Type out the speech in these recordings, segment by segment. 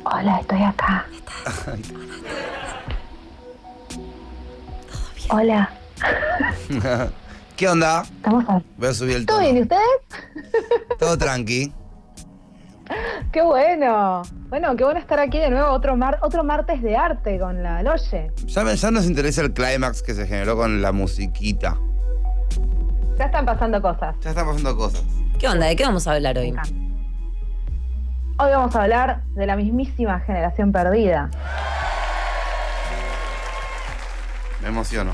Hola, estoy acá. Hola, ¿Qué onda? estamos a... Voy a subir el ¿Todo tono. bien? ¿Y ustedes? Todo tranqui. ¡Qué bueno! Bueno, qué bueno estar aquí de nuevo, otro martes de arte con la Loye. Ya nos interesa el clímax que se generó con la musiquita. Ya están pasando cosas. Ya están pasando cosas. ¿Qué onda? ¿De qué vamos a hablar Me hoy? encanta. Hoy vamos a hablar de la mismísima generación perdida. Me emociono.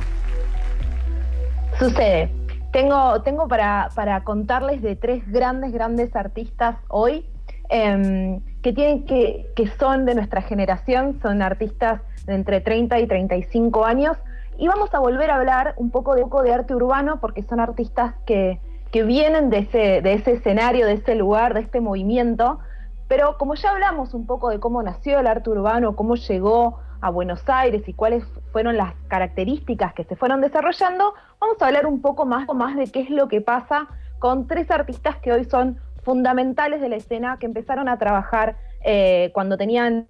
Sucede. Tengo para contarles de tres grandes artistas hoy que son de nuestra generación, son artistas de entre 30 y 35 años, y vamos a volver a hablar un poco de arte urbano porque son artistas que vienen de ese escenario, de ese lugar, de este movimiento, pero como ya hablamos un poco de cómo nació el arte urbano, cómo llegó a Buenos Aires y cuáles fueron las características que se fueron desarrollando, vamos a hablar un poco más de qué es lo que pasa con tres artistas que hoy son fundamentales de la escena, que empezaron a trabajar cuando tenían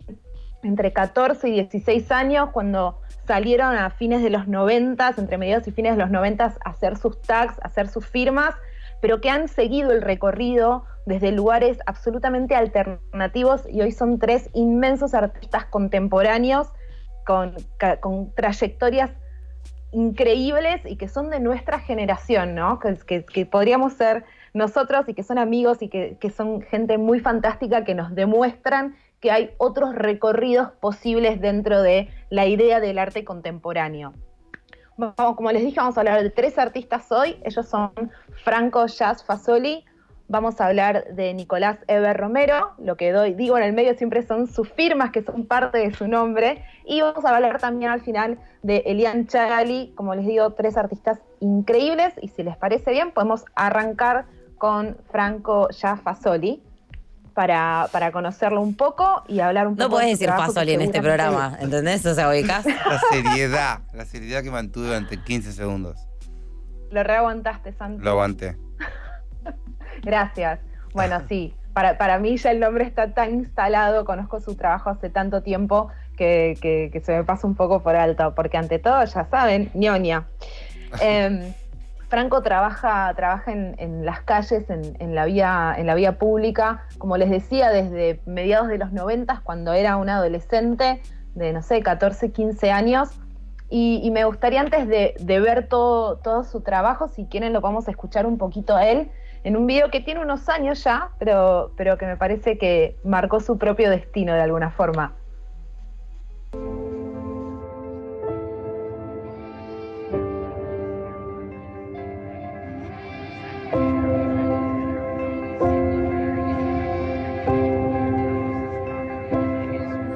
entre 14 y 16 años, cuando salieron a fines de los 90, entre mediados y fines de los 90, a hacer sus tags, a hacer sus firmas, pero que han seguido el recorrido desde lugares absolutamente alternativos, y hoy son tres inmensos artistas contemporáneos con trayectorias increíbles y que son de nuestra generación, ¿no? Que podríamos ser nosotros, y que son amigos y que son gente muy fantástica, que nos demuestran que hay otros recorridos posibles dentro de la idea del arte contemporáneo. Vamos, como les dije, vamos a hablar de tres artistas hoy. Ellos son Franco Jazz Fasoli. Vamos a hablar de Nicolás Eber Romero. Lo que digo en el medio siempre son sus firmas, que son parte de su nombre. Y vamos a hablar también al final de Elian Chagali. Como les digo, tres artistas increíbles. Y si les parece bien, podemos arrancar con Franco Jazz Fasoli para conocerlo un poco y hablar un poco. No podés de su decir trabajo, Fasoli que en este seguramente... programa, ¿entendés? O sea, ubicás. La seriedad que mantuve durante 15 segundos. Lo reaguantaste, Santi. Lo aguanté. Gracias. Bueno, sí, para mí ya el nombre está tan instalado, conozco su trabajo hace tanto tiempo que se me pasa un poco por alto, porque ante todo, ya saben, ñoña. Franco trabaja en las calles, en la vía pública, como les decía, desde mediados de los 90, cuando era un adolescente de, no sé, 14, 15 años, y me gustaría, antes de ver todo su trabajo, si quieren lo podemos escuchar un poquito a él, en un video que tiene unos años ya, pero que me parece que marcó su propio destino de alguna forma.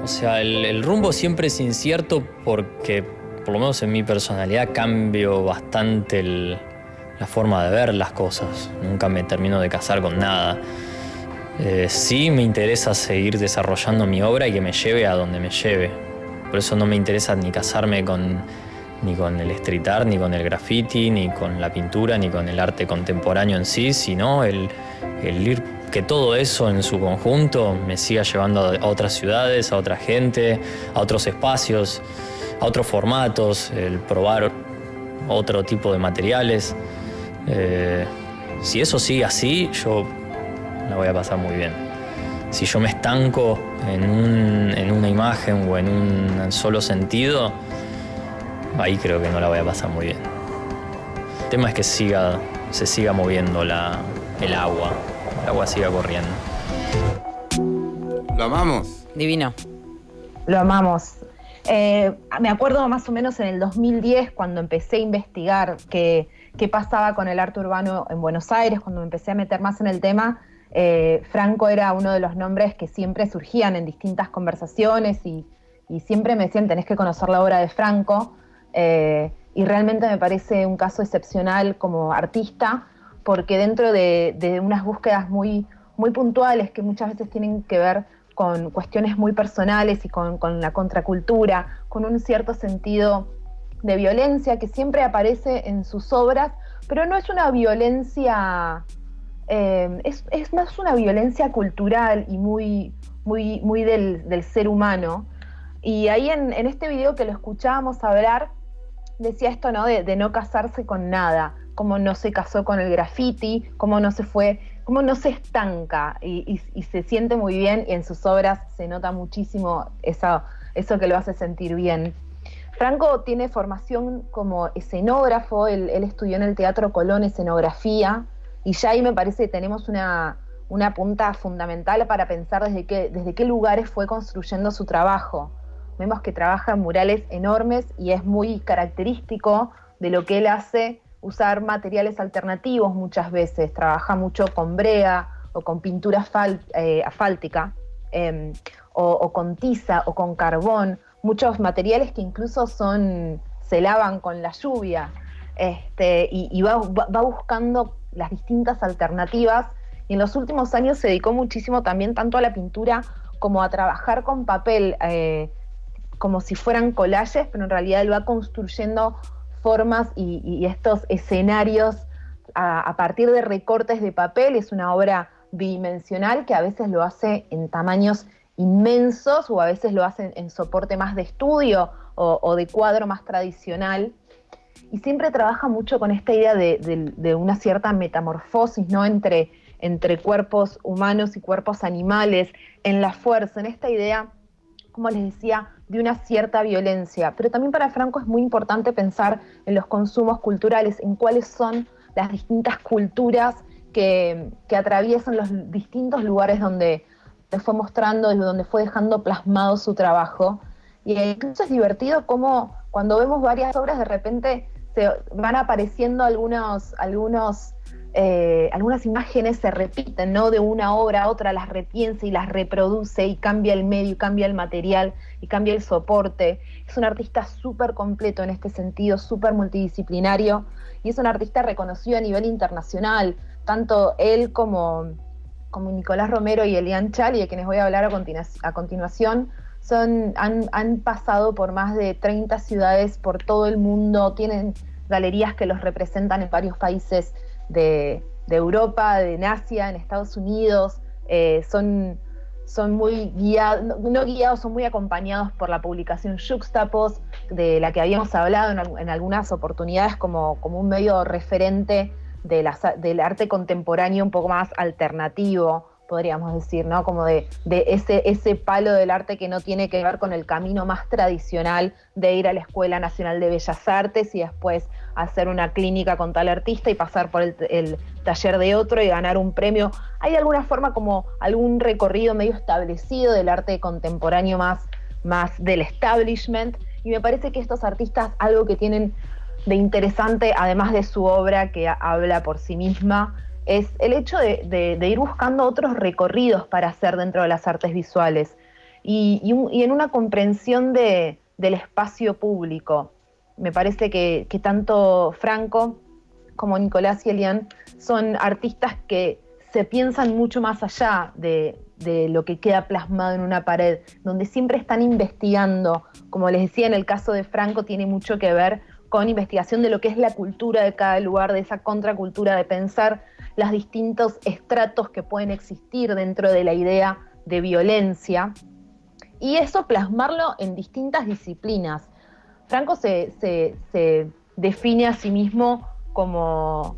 O sea, el rumbo siempre es incierto porque, por lo menos en mi personalidad, cambio bastante la forma de ver las cosas. Nunca me termino de casar con nada. Sí me interesa seguir desarrollando mi obra y que me lleve a donde me lleve. Por eso no me interesa ni casarme ni con el street art, ni con el graffiti, ni con la pintura, ni con el arte contemporáneo en sí, sino el ir, que todo eso en su conjunto me siga llevando a otras ciudades, a otra gente, a otros espacios, a otros formatos, el probar otro tipo de materiales. Si eso sigue así, yo la voy a pasar muy bien. Si yo me estanco en una imagen o en un solo sentido, ahí creo que no la voy a pasar muy bien. El tema es que se siga moviendo el agua siga corriendo. ¿Lo amamos? Divino. Lo amamos. Me acuerdo más o menos en el 2010, cuando empecé a investigar qué pasaba con el arte urbano en Buenos Aires, cuando me empecé a meter más en el tema, Franco era uno de los nombres que siempre surgían en distintas conversaciones y siempre me decían: tenés que conocer la obra de Franco, y realmente me parece un caso excepcional como artista, porque dentro de unas búsquedas muy, muy puntuales, que muchas veces tienen que ver con cuestiones muy personales y con la contracultura, con un cierto sentido de violencia que siempre aparece en sus obras, pero no es una violencia es más una violencia cultural y muy del ser humano. Y ahí en este video que lo escuchábamos hablar, decía esto, ¿no? De no casarse con nada, cómo no se casó con el graffiti, cómo no se estanca y se siente muy bien, y en sus obras se nota muchísimo eso que lo hace sentir bien. Franco tiene formación como escenógrafo, él estudió en el Teatro Colón escenografía, y ya ahí me parece que tenemos una punta fundamental para pensar desde qué lugares fue construyendo su trabajo. Vemos que trabaja en murales enormes y es muy característico de lo que él hace usar materiales alternativos muchas veces. Trabaja mucho con brea o con pintura asfáltica, o con tiza o con carbón, muchos materiales que incluso se lavan con la lluvia, y va buscando las distintas alternativas, y en los últimos años se dedicó muchísimo también tanto a la pintura como a trabajar con papel, como si fueran collages, pero en realidad él va construyendo formas y estos escenarios a partir de recortes de papel. Es una obra bidimensional que a veces lo hace en tamaños inmensos o a veces lo hace en soporte más de estudio o de cuadro más tradicional. Y siempre trabaja mucho con esta idea de una cierta metamorfosis, ¿no? entre cuerpos humanos y cuerpos animales, en la fuerza, en esta idea, como les decía, de una cierta violencia. Pero también para Franco es muy importante pensar en los consumos culturales, en cuáles son las distintas culturas que atraviesan los distintos lugares donde fue mostrando y donde fue dejando plasmado su trabajo. Y incluso es divertido cómo cuando vemos varias obras de repente se van apareciendo algunas imágenes, se repiten, ¿no? De una obra a otra, las repiensa y las reproduce y cambia el medio, y cambia el material y cambia el soporte. Es un artista súper completo en este sentido, súper multidisciplinario, y es un artista reconocido a nivel internacional, tanto él como Nicolás Romero y Elian Chali, de quienes voy a hablar a continuación, han pasado por más de 30 ciudades por todo el mundo, tienen galerías que los representan en varios países de Europa, en Asia, en Estados Unidos. Son muy guiados, son muy acompañados por la publicación Juxtapos, de la que habíamos hablado en algunas oportunidades como un medio referente del arte contemporáneo un poco más alternativo, podríamos decir, ¿no? Como de ese palo del arte que no tiene que ver con el camino más tradicional de ir a la Escuela Nacional de Bellas Artes y después hacer una clínica con tal artista y pasar por el taller de otro y ganar un premio. Hay de alguna forma como algún recorrido medio establecido del arte contemporáneo más del establishment, y me parece que estos artistas algo que tienen de interesante, además de su obra que habla por sí misma, es el hecho de ir buscando otros recorridos para hacer dentro de las artes visuales y en una comprensión del espacio público. Me parece que tanto Franco como Nicolás y Elian son artistas que se piensan mucho más allá de lo que queda plasmado en una pared, donde siempre están investigando. Como les decía, en el caso de Franco tiene mucho que ver con investigación de lo que es la cultura de cada lugar, de esa contracultura, de pensar los distintos estratos que pueden existir dentro de la idea de violencia, y eso plasmarlo en distintas disciplinas. Franco se define a sí mismo como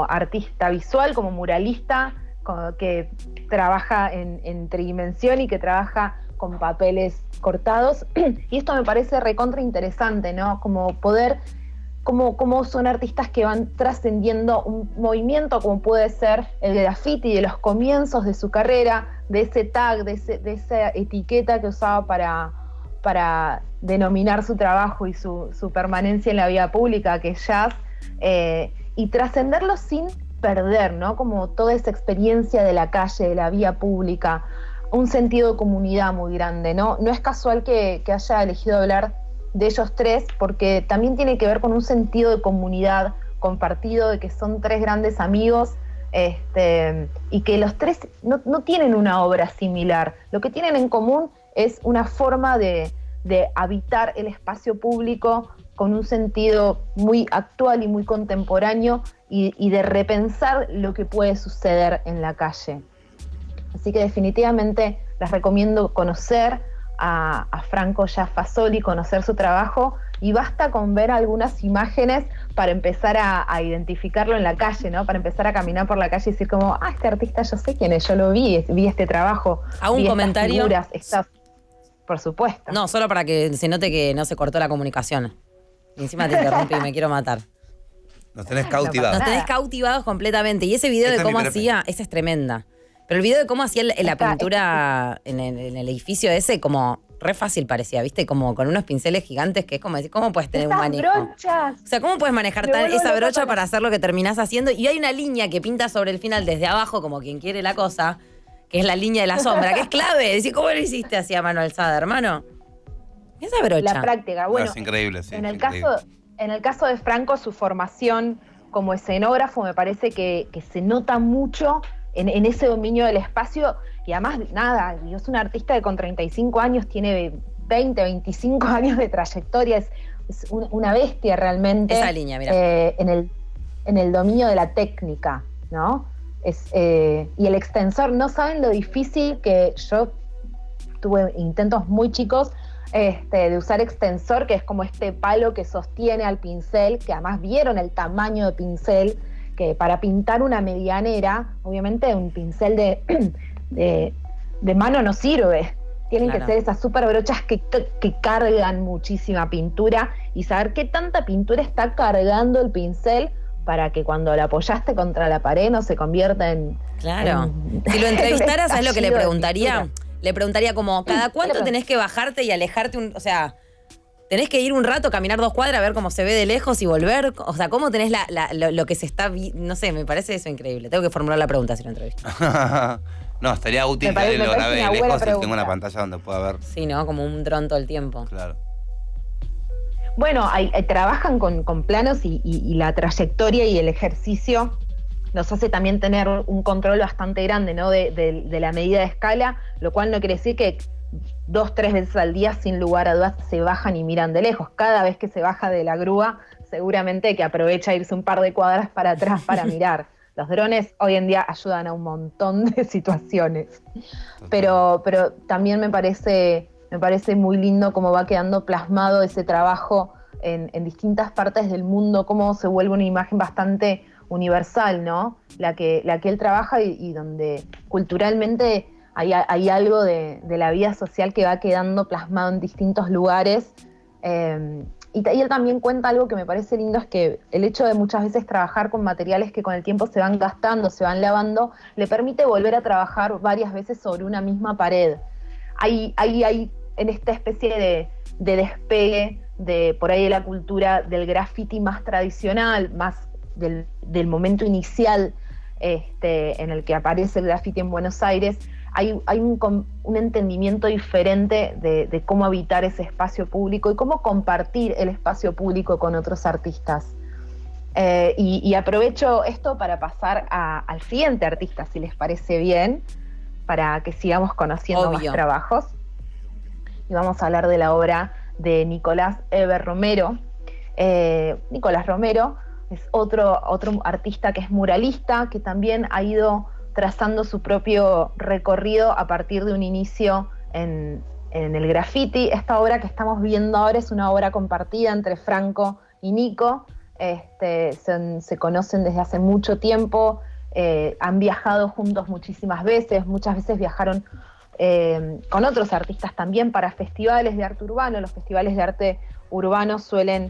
artista visual, como muralista, que trabaja en tridimensión y que trabaja con papeles cortados, y esto me parece recontra interesante, ¿no? Como cómo son artistas que van trascendiendo un movimiento como puede ser el graffiti, de los comienzos de su carrera, de ese tag, de esa etiqueta que usaba para denominar su trabajo y su permanencia en la vida pública, que es jazz, y trascenderlo sin perder, ¿no? Como toda esa experiencia de la calle, de la vía pública, un sentido de comunidad muy grande, ¿no? No es casual que haya elegido hablar de ellos tres, porque también tiene que ver con un sentido de comunidad compartido, de que son tres grandes amigos, y que los tres no tienen una obra similar. Lo que tienen en común es una forma de habitar el espacio público con un sentido muy actual y muy contemporáneo y de repensar lo que puede suceder en la calle. Así que definitivamente les recomiendo conocer a Franco Jaffasoli, conocer su trabajo, y basta con ver algunas imágenes para empezar a identificarlo en la calle, ¿no? Para empezar a caminar por la calle y decir como, este artista yo sé quién es, yo lo vi este trabajo, ¿Hago un vi comentario? Estas figuras, por supuesto. No, solo para que se note que no se cortó la comunicación. Y encima te interrumpí y me quiero matar. Nos tenés cautivados. Nos tenés cautivados completamente. Y ese video de cómo hacía, esa es tremenda. Pero el video de cómo hacía la pintura en el edificio ese, como re fácil parecía, ¿viste? Como con unos pinceles gigantes, que es como decir, ¿cómo puedes tener un manejo? Brochas. O sea, ¿cómo puedes manejar esa brocha para hacer lo que terminás haciendo? Y hay una línea que pinta sobre el final desde abajo, como quien quiere la cosa, que es la línea de la sombra, que es clave. Decir, ¿cómo lo hiciste así a mano alzada, hermano? Esa brocha. La práctica, bueno. Es increíble, sí. En el caso de Franco, su formación como escenógrafo me parece que se nota mucho en ese dominio del espacio, y además, nada, es un artista que con 35 años tiene 20, 25 años de trayectoria, es una bestia realmente. Esa línea, mira. En el dominio de la técnica, ¿no? Y el extensor, no saben lo difícil que yo tuve intentos muy chicos de usar extensor, que es como este palo que sostiene al pincel, que además vieron el tamaño de pincel, que para pintar una medianera, obviamente un pincel de mano no sirve. Tienen que ser esas super brochas que cargan muchísima pintura, y saber qué tanta pintura está cargando el pincel para que cuando la apoyaste contra la pared no se convierta en... Claro. Si lo entrevistaras, ¿sabes lo que le preguntaría? Le preguntaría como, ¿cada cuánto tenés que bajarte y alejarte o sea, tenés que ir un rato, caminar 2 cuadras, a ver cómo se ve de lejos y volver? O sea, ¿cómo tenés lo que se está... No sé, me parece eso increíble. Tengo que formular la pregunta si lo entrevisto. No, estaría útil que lo grabe de lejos y tenga una pantalla donde pueda ver. Sí, ¿no? Como un dron todo el tiempo. Claro. Bueno, trabajan con planos y la trayectoria y el ejercicio nos hace también tener un control bastante grande, ¿no? de la medida de escala, lo cual no quiere decir que 2, 3 veces al día, sin lugar a dudas, se bajan y miran de lejos. Cada vez que se baja de la grúa, seguramente que aprovecha irse un par de cuadras para atrás para mirar. Los drones hoy en día ayudan a un montón de situaciones. Pero también me parece muy lindo cómo va quedando plasmado ese trabajo en distintas partes del mundo, cómo se vuelve una imagen bastante universal, ¿no? La que él trabaja y donde culturalmente hay algo de la vida social que va quedando plasmado en distintos lugares. Y él también cuenta algo que me parece lindo, es que el hecho de muchas veces trabajar con materiales que con el tiempo se van gastando, se van lavando, le permite volver a trabajar varias veces sobre una misma pared. Hay en esta especie de despegue de por ahí de la cultura del graffiti más tradicional, más del momento inicial en el que aparece el graffiti en Buenos Aires. Hay un entendimiento diferente de cómo habitar ese espacio público y cómo compartir el espacio público con otros artistas. Y aprovecho esto para pasar al siguiente artista, si les parece bien, para que sigamos conociendo más trabajos. Y vamos a hablar de la obra de Nicolás Eber Romero. Nicolás Romero es otro artista que es muralista, que también ha ido trazando su propio recorrido a partir de un inicio en el graffiti. Esta obra que estamos viendo ahora es una obra compartida entre Franco y Nico. Se conocen desde hace mucho tiempo, han viajado juntos muchísimas veces viajaron con otros artistas también para festivales de arte urbano. Los festivales de arte urbano suelen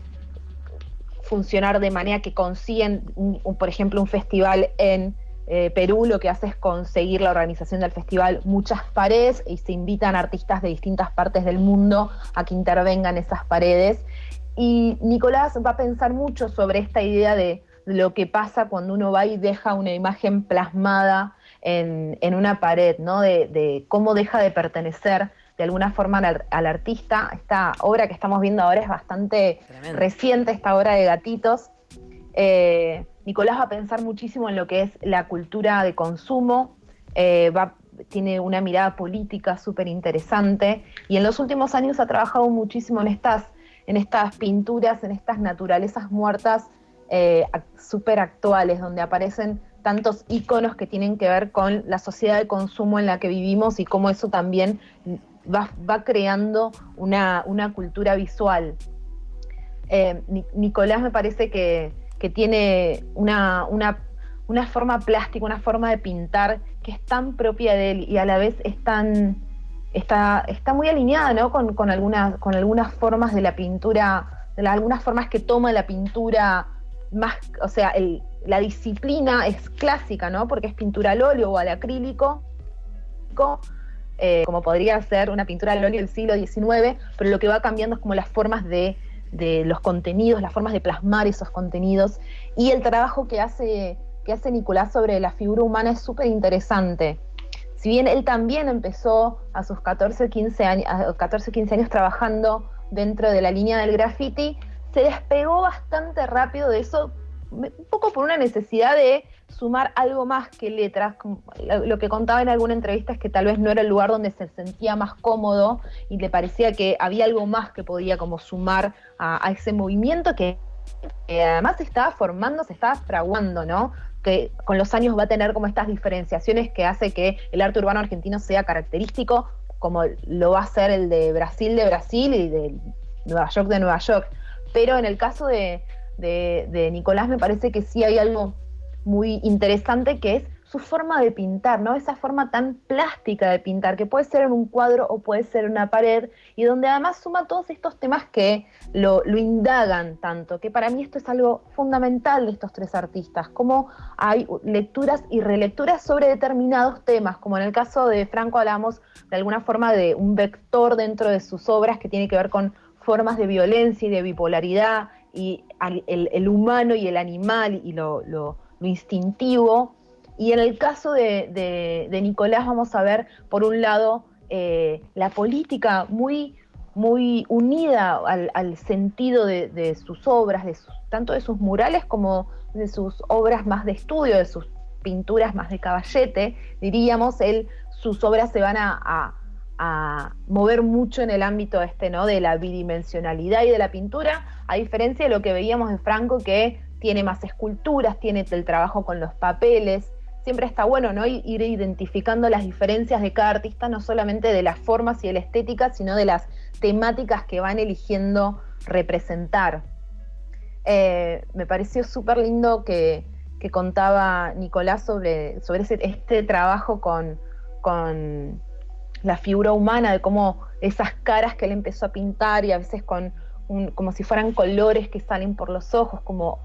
funcionar de manera que consiguen, por ejemplo, un festival en Perú, lo que hace es conseguir la organización del festival muchas paredes y se invitan artistas de distintas partes del mundo a que intervengan esas paredes. Y Nicolás va a pensar mucho sobre esta idea de lo que pasa cuando uno va y deja una imagen plasmada en una pared, ¿no? De cómo deja de pertenecer de alguna forma al artista. Esta obra que estamos viendo ahora es bastante reciente, esta obra de gatitos. Nicolás va a pensar muchísimo en lo que es la cultura de consumo, tiene una mirada política súper interesante, y en los últimos años ha trabajado muchísimo en estas en estas pinturas, en estas naturalezas muertas súper actuales, donde aparecen tantos íconos que tienen que ver con la sociedad de consumo en la que vivimos y cómo eso también va creando una cultura visual. Nicolás me parece que tiene una forma plástica, una forma de pintar que es tan propia de él y a la vez está muy alineada, ¿no? con algunas formas de la pintura, algunas formas que toma la pintura más, o sea, la disciplina es clásica, ¿no? Porque es pintura al óleo o al acrílico, como podría ser una pintura al óleo del siglo XIX, pero lo que va cambiando es como las formas de los contenidos, las formas de plasmar esos contenidos, y el trabajo que hace Nicolás sobre la figura humana es súper interesante. Si bien él también empezó a sus 14 o 15 años trabajando dentro de la línea del graffiti, se despegó bastante rápido de eso, un poco por una necesidad de sumar algo más que letras. Lo que contaba en alguna entrevista es que tal vez no era el lugar donde se sentía más cómodo y le parecía que había algo más que podía como sumar a ese movimiento que además se estaba formando, se estaba fraguando, ¿no? Que con los años va a tener como estas diferenciaciones que hace que el arte urbano argentino sea característico, como lo va a ser el de Brasil y de Nueva York. Pero en el caso de Nicolás me parece que sí hay algo muy interesante, que es su forma de pintar, ¿no? Esa forma tan plástica de pintar, que puede ser en un cuadro o puede ser en una pared, y donde además suma todos estos temas que lo indagan tanto, que para mí esto es algo fundamental de estos tres artistas, como hay lecturas y relecturas sobre determinados temas, como en el caso de Franco hablamos de alguna forma de un vector dentro de sus obras que tiene que ver con formas de violencia y de bipolaridad, y el humano y el animal y lo instintivo. Y en el caso de Nicolás vamos a ver, por un lado, la política muy, muy unida al sentido de sus obras, tanto de sus murales como de sus obras más de estudio, de sus pinturas más de caballete, diríamos. Sus obras se van a mover mucho en el ámbito ¿no? de la bidimensionalidad y de la pintura, a diferencia de lo que veíamos de Franco, que tiene más esculturas, tiene el trabajo con los papeles. Siempre está bueno, ¿no? Ir identificando las diferencias de cada artista, no solamente de las formas y de la estética, sino de las temáticas que van eligiendo representar. Me pareció súper lindo que contaba Nicolás sobre este trabajo con la figura humana, de cómo esas caras que él empezó a pintar, y a veces como si fueran colores que salen por los ojos, como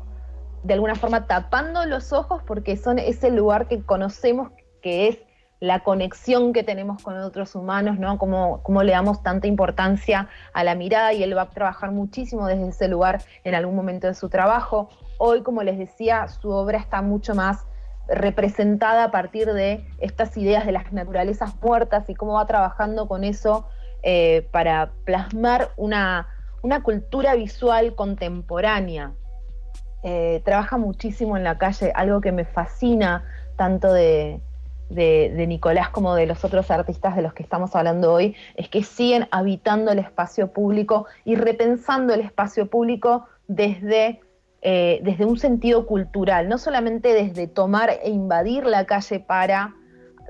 de alguna forma tapando los ojos, porque son ese lugar que conocemos, que es la conexión que tenemos con otros humanos, ¿no? Cómo le damos tanta importancia a la mirada, y él va a trabajar muchísimo desde ese lugar en algún momento de su trabajo. Hoy, como les decía, su obra está mucho más representada a partir de estas ideas de las naturalezas muertas y cómo va trabajando con eso para plasmar una cultura visual contemporánea. Trabaja muchísimo en la calle, algo que me fascina tanto de Nicolás como de los otros artistas de los que estamos hablando hoy, es que siguen habitando el espacio público y repensando el espacio público desde un sentido cultural, no solamente desde tomar e invadir la calle para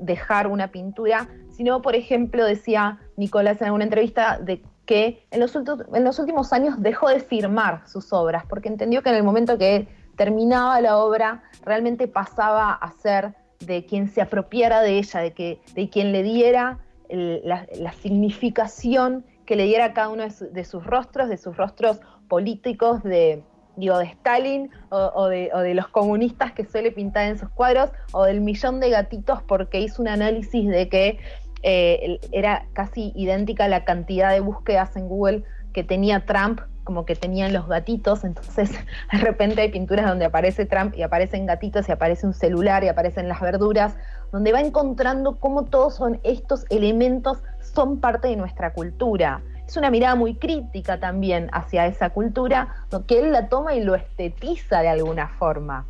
dejar una pintura, sino, por ejemplo, decía Nicolás en alguna entrevista, de que en los últimos años dejó de firmar sus obras, porque entendió que en el momento que terminaba la obra, realmente pasaba a ser de quien se apropiara de ella, de quien le diera la significación que le diera a cada uno de sus rostros políticos, de Stalin o de los comunistas que suele pintar en sus cuadros, o del millón de gatitos, porque hizo un análisis de que era casi idéntica la cantidad de búsquedas en Google que tenía Trump como que tenían los gatitos. Entonces de repente hay pinturas donde aparece Trump y aparecen gatitos y aparece un celular y aparecen las verduras, donde va encontrando cómo todos estos elementos son parte de nuestra cultura. Es una mirada muy crítica también hacia esa cultura, que él la toma y lo estetiza de alguna forma.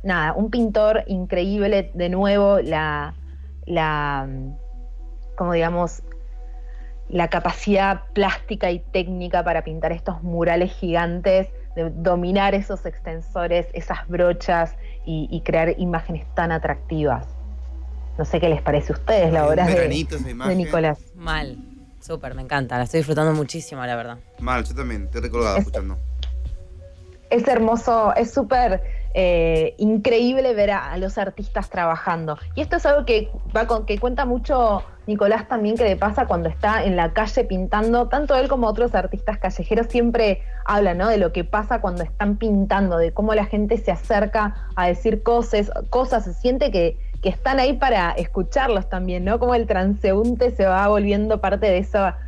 Nada, un pintor increíble. De nuevo, como digamos, la capacidad plástica y técnica para pintar estos murales gigantes, de dominar esos extensores, esas brochas y crear imágenes tan atractivas. No sé qué les parece a ustedes la obra de Nicolás. Mal, súper, me encanta, la estoy disfrutando muchísimo, la verdad. Mal, yo también, te he recordado escuchando. Es hermoso, es súper increíble ver a los artistas trabajando. Y esto es algo que cuenta mucho Nicolás también, que le pasa cuando está en la calle pintando. Tanto él como otros artistas callejeros siempre hablan, ¿no?, de lo que pasa cuando están pintando, de cómo la gente se acerca a decir cosas, se siente que están ahí para escucharlos también, ¿no? Como el transeúnte se va volviendo parte de esa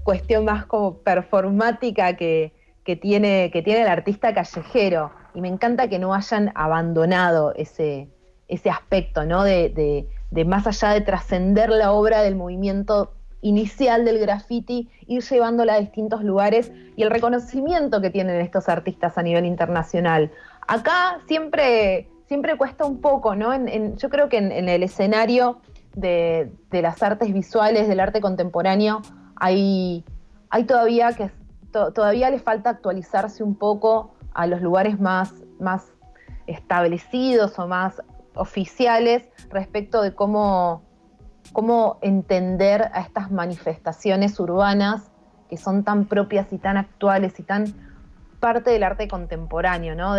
cuestión más como performática que tiene el artista callejero. Y me encanta que no hayan abandonado ese aspecto, ¿no? De más allá de trascender la obra del movimiento inicial del graffiti, ir llevándola a distintos lugares, y el reconocimiento que tienen estos artistas a nivel internacional. Acá siempre cuesta un poco, ¿no? Yo creo que en el escenario de las artes visuales, del arte contemporáneo, hay todavía todavía le falta actualizarse un poco a los lugares más establecidos o más oficiales respecto de cómo entender a estas manifestaciones urbanas que son tan propias y tan actuales y tan parte del arte contemporáneo, ¿no?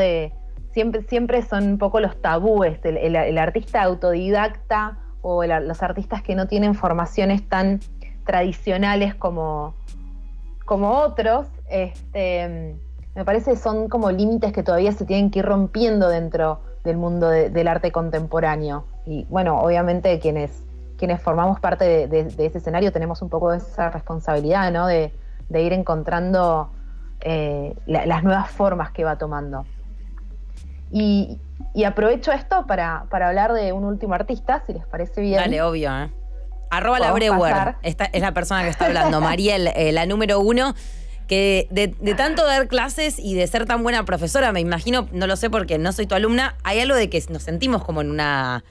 Siempre son un poco los tabúes, el artista autodidacta o los artistas que no tienen formaciones tan tradicionales como otros, me parece que son como límites que todavía se tienen que ir rompiendo dentro del mundo del arte contemporáneo. Y bueno, obviamente quienes formamos parte de ese escenario tenemos un poco esa responsabilidad, ¿no? De ir encontrando las nuevas formas que va tomando. Y aprovecho esto para hablar de un último artista, si les parece bien. Dale, obvio, ¿eh? @LaBreuer, esta es la persona que está hablando, Mariel, la número 1, que de tanto dar clases y de ser tan buena profesora, me imagino, no lo sé porque no soy tu alumna, hay algo de que nos sentimos como en una,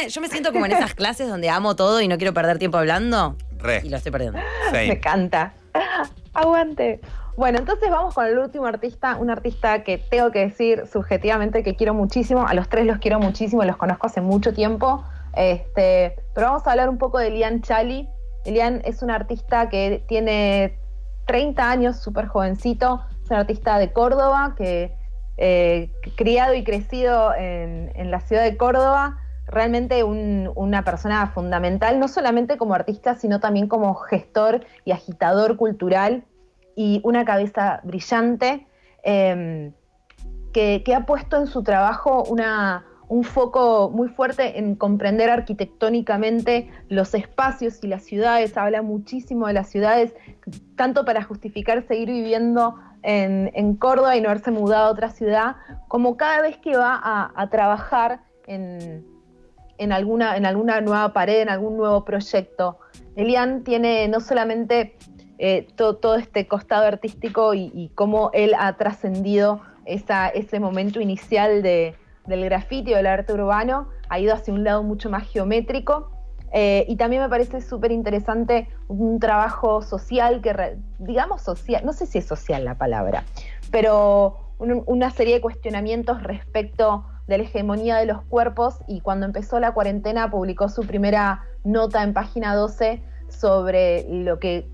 yo me siento como en esas clases donde amo todo y no quiero perder tiempo hablando. Y lo estoy perdiendo. Sí. Me encanta. Aguante. Bueno, entonces vamos con el último artista, un artista que tengo que decir subjetivamente que quiero muchísimo, a los tres los quiero muchísimo, los conozco hace mucho tiempo. Pero vamos a hablar un poco de Elian Chaly. Elian es un artista que tiene 30 años, súper jovencito. Es un artista de Córdoba, que criado y crecido en la ciudad de Córdoba. Realmente una persona fundamental, no solamente como artista, sino también como gestor y agitador cultural, y una cabeza brillante, que ha puesto en su trabajo un foco muy fuerte en comprender arquitectónicamente los espacios y las ciudades. Habla muchísimo de las ciudades, tanto para justificar seguir viviendo en Córdoba y no haberse mudado a otra ciudad, como cada vez que va a trabajar en alguna nueva pared, en algún nuevo proyecto. Elian tiene no solamente todo este costado artístico y cómo él ha trascendido ese momento inicial del grafiti o del arte urbano, ha ido hacia un lado mucho más geométrico, y también me parece súper interesante un trabajo social, digamos social, no sé si es social la palabra, pero una serie de cuestionamientos respecto de la hegemonía de los cuerpos, y cuando empezó la cuarentena publicó su primera nota en Página 12 sobre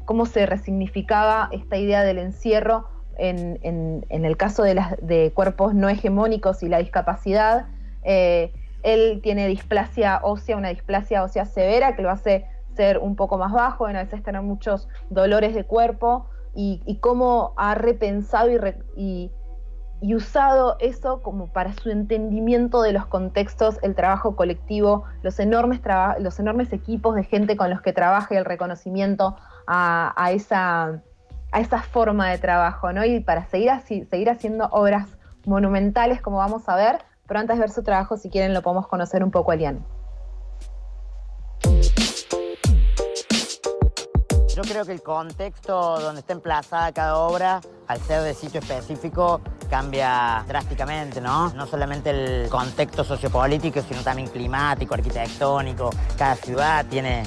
cómo se resignificaba esta idea del encierro en el caso de cuerpos no hegemónicos y la discapacidad. Él tiene displasia ósea, una displasia ósea severa que lo hace ser un poco más bajo, a veces tener muchos dolores de cuerpo, y cómo ha repensado y usado eso como para su entendimiento de los contextos, el trabajo colectivo, los enormes equipos de gente con los que trabaja, y el reconocimiento a esa forma de trabajo, ¿no? Y para seguir haciendo obras monumentales, como vamos a ver. Pero antes de ver su trabajo, si quieren, lo podemos conocer un poco a Elian. Yo creo que el contexto donde está emplazada cada obra, al ser de sitio específico, cambia drásticamente, ¿no? No solamente el contexto sociopolítico, sino también climático, arquitectónico. Cada ciudad tiene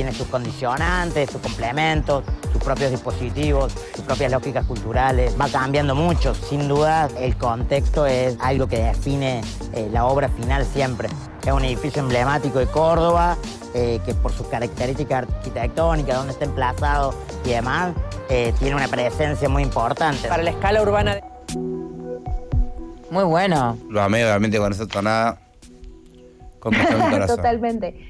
tiene sus condicionantes, sus complementos, sus propios dispositivos, sus propias lógicas culturales. Va cambiando mucho. Sin duda, el contexto es algo que define la obra final siempre. Es un edificio emblemático de Córdoba, que por sus características arquitectónicas, donde está emplazado y demás, tiene una presencia muy importante. Para la escala urbana. Muy bueno. Lo amé realmente con esa tonada. Conquistó mi corazón. Totalmente.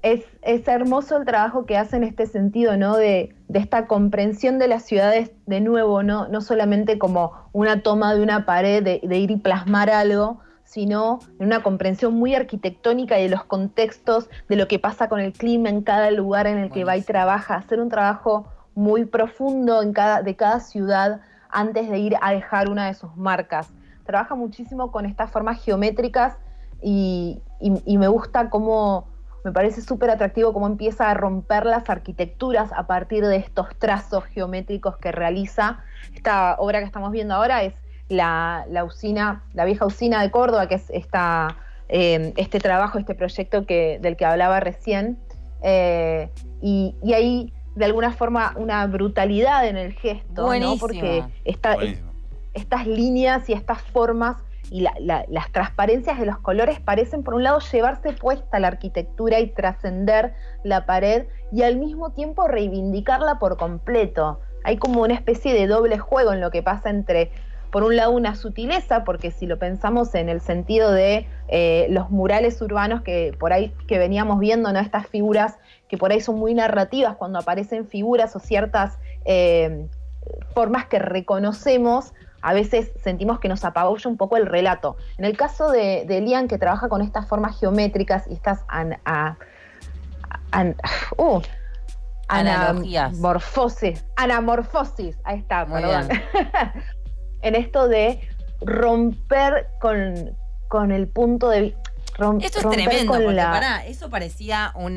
Es hermoso el trabajo que hace en este sentido, ¿no? De esta comprensión de las ciudades, de nuevo, no solamente como una toma de una pared, de ir y plasmar algo, sino en una comprensión muy arquitectónica y de los contextos, de lo que pasa con el clima en cada lugar en el que va y trabaja, hacer un trabajo muy profundo de cada ciudad antes de ir a dejar una de sus marcas. Trabaja muchísimo con estas formas geométricas y me gusta cómo, me parece súper atractivo cómo empieza a romper las arquitecturas a partir de estos trazos geométricos que realiza. Esta obra que estamos viendo ahora es la vieja usina de Córdoba, que es este trabajo, este proyecto del que hablaba recién, y hay de alguna forma una brutalidad en el gesto, buenísimo, ¿no? Porque estas líneas y estas formas y las transparencias de los colores parecen por un lado llevarse puesta la arquitectura y trascender la pared y al mismo tiempo reivindicarla por completo. Hay como una especie de doble juego en lo que pasa entre, por un lado, una sutileza, porque si lo pensamos en el sentido de los murales urbanos que por ahí que veníamos viendo, ¿no? Estas figuras que por ahí son muy narrativas cuando aparecen figuras o ciertas formas que reconocemos, a veces sentimos que nos apabulla un poco el relato. En el caso de Elian, que trabaja con estas formas geométricas y estas anamorfosis, ahí está, muy perdón. En esto de romper con el punto de vista. Esto es tremendo, porque eso parecía un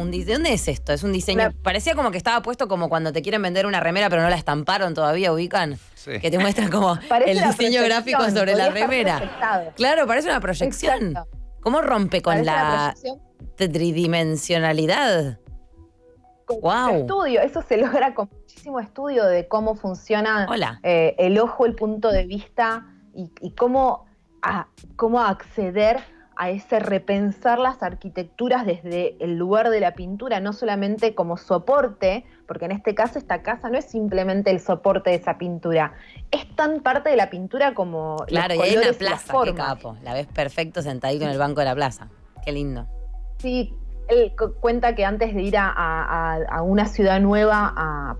diseño. ¿De dónde es esto? Es un diseño. Parecía como que estaba puesto como cuando te quieren vender una remera, pero no la estamparon todavía, ¿ubican? Sí. Que te muestran como el diseño gráfico sobre la remera. Claro, parece una proyección. Exacto. ¿Cómo rompe con la tridimensionalidad? Wow. Estudio, eso se logra con muchísimo estudio de cómo funciona el ojo, el punto de vista y cómo acceder a ese repensar las arquitecturas desde el lugar de la pintura, no solamente como soporte, porque en este caso esta casa no es simplemente el soporte de esa pintura, es tan parte de la pintura como claro, los y hay colores una plaza, qué capo, la ves perfecto sentadito en el banco de la plaza, qué lindo. Sí, él cuenta que antes de ir a una ciudad nueva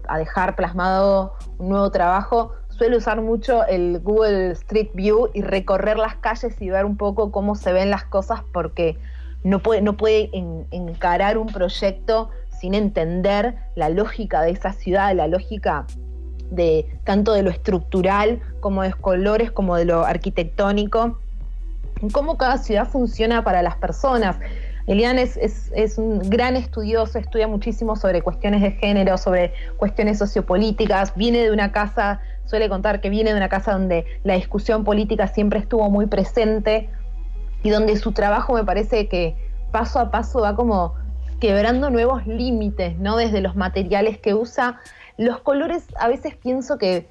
a dejar plasmado un nuevo trabajo, suele usar mucho el Google Street View y recorrer las calles y ver un poco cómo se ven las cosas, porque no puede encarar un proyecto sin entender la lógica de esa ciudad, la lógica de tanto de lo estructural como de los colores, como de lo arquitectónico, cómo cada ciudad funciona para las personas. Elian es un gran estudioso, estudia muchísimo sobre cuestiones de género, sobre cuestiones sociopolíticas, viene de una casa, suele contar que viene de una casa donde la discusión política siempre estuvo muy presente y donde su trabajo me parece que paso a paso va como quebrando nuevos límites, ¿no? Desde los materiales que usa. Los colores, a veces pienso que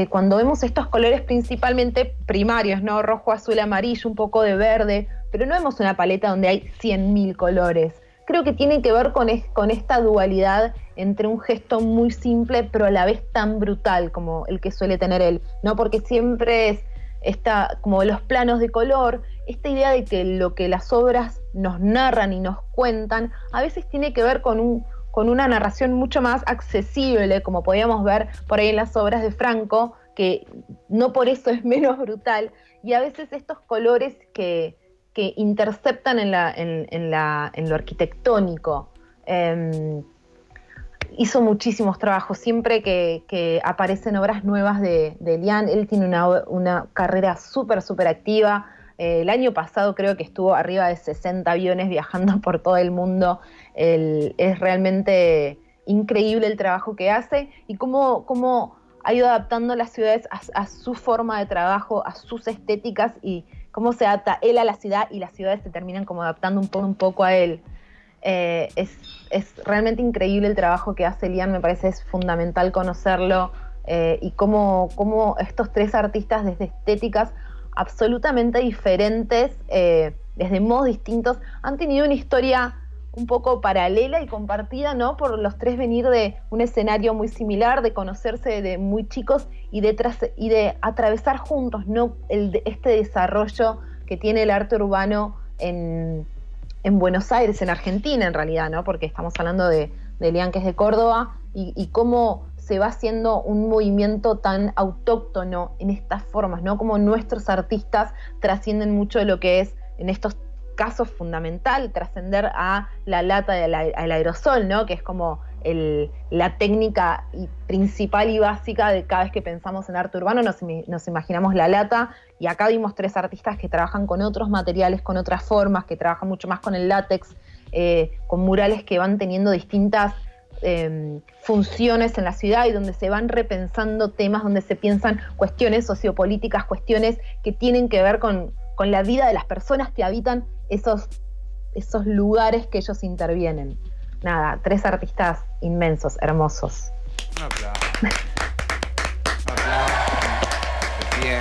cuando vemos estos colores principalmente primarios, ¿no? Rojo, azul, amarillo, un poco de verde, pero no vemos una paleta donde hay 100.000 colores. Creo que tiene que ver con esta dualidad entre un gesto muy simple, pero a la vez tan brutal como el que suele tener él, ¿no? Porque siempre está como los planos de color, esta idea de que lo que las obras nos narran y nos cuentan, a veces tiene que ver con una narración mucho más accesible, como podíamos ver por ahí en las obras de Franco, que no por eso es menos brutal, y a veces estos colores que interceptan en lo arquitectónico. Hizo muchísimos trabajos, siempre que aparecen obras nuevas de Elian, él tiene una carrera súper activa. El año pasado creo que estuvo arriba de 60 aviones viajando por todo el mundo. Es realmente increíble el trabajo que hace y cómo ha ido adaptando las ciudades a su forma de trabajo, a sus estéticas y cómo se adapta él a la ciudad y las ciudades se terminan como adaptando un poco a él. Es realmente increíble el trabajo que hace Lian, me parece es fundamental conocerlo, y cómo estos tres artistas desde estéticas absolutamente diferentes, desde modos distintos, han tenido una historia un poco paralela y compartida, ¿no? Por los tres venir de un escenario muy similar, de conocerse de muy chicos y de atravesar juntos, ¿no? Este desarrollo que tiene el arte urbano en Buenos Aires, en Argentina en realidad, ¿no? Porque estamos hablando de Lian, que es de Córdoba, y cómo se va haciendo un movimiento tan autóctono en estas formas, ¿no? Como nuestros artistas trascienden mucho de lo que es, en estos casos, fundamental, trascender a la lata al aerosol, ¿no? Que es como la técnica principal y básica de cada vez que pensamos en arte urbano, nos imaginamos la lata, y acá vimos tres artistas que trabajan con otros materiales, con otras formas, que trabajan mucho más con el látex, con murales que van teniendo distintas funciones en la ciudad y donde se van repensando temas, donde se piensan cuestiones sociopolíticas, cuestiones que tienen que ver con la vida de las personas que habitan esos lugares que ellos intervienen. Nada, tres artistas inmensos, hermosos. Un aplauso. Un aplauso. Bien.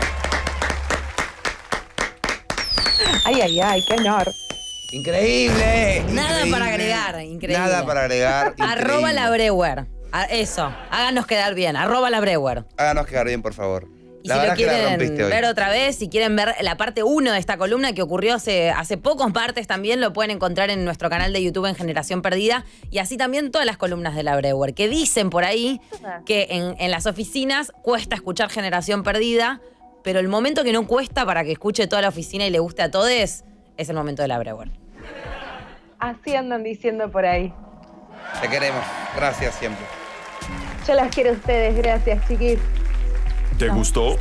Ay, qué honor. Increíble. Nada increíble. para agregar, increíble. Nada para agregar. Arroba la Breuer. Eso, háganos quedar bien. Arroba la Breuer. Háganos quedar bien, por favor. Y La si lo verdad que la quieren rompiste hoy. ver otra vez, si quieren ver la parte 1 de esta columna que ocurrió hace pocos partes también, lo pueden encontrar en nuestro canal de YouTube en Generación Perdida. Y así también todas las columnas de la Breuer, que dicen por ahí que en las oficinas cuesta escuchar Generación Perdida, pero el momento que no cuesta para que escuche toda la oficina y le guste a todos es el momento de la Breuer. Así andan diciendo por ahí. Te queremos. Gracias siempre. Yo las quiero a ustedes, gracias, chiquis. ¿Te gustó?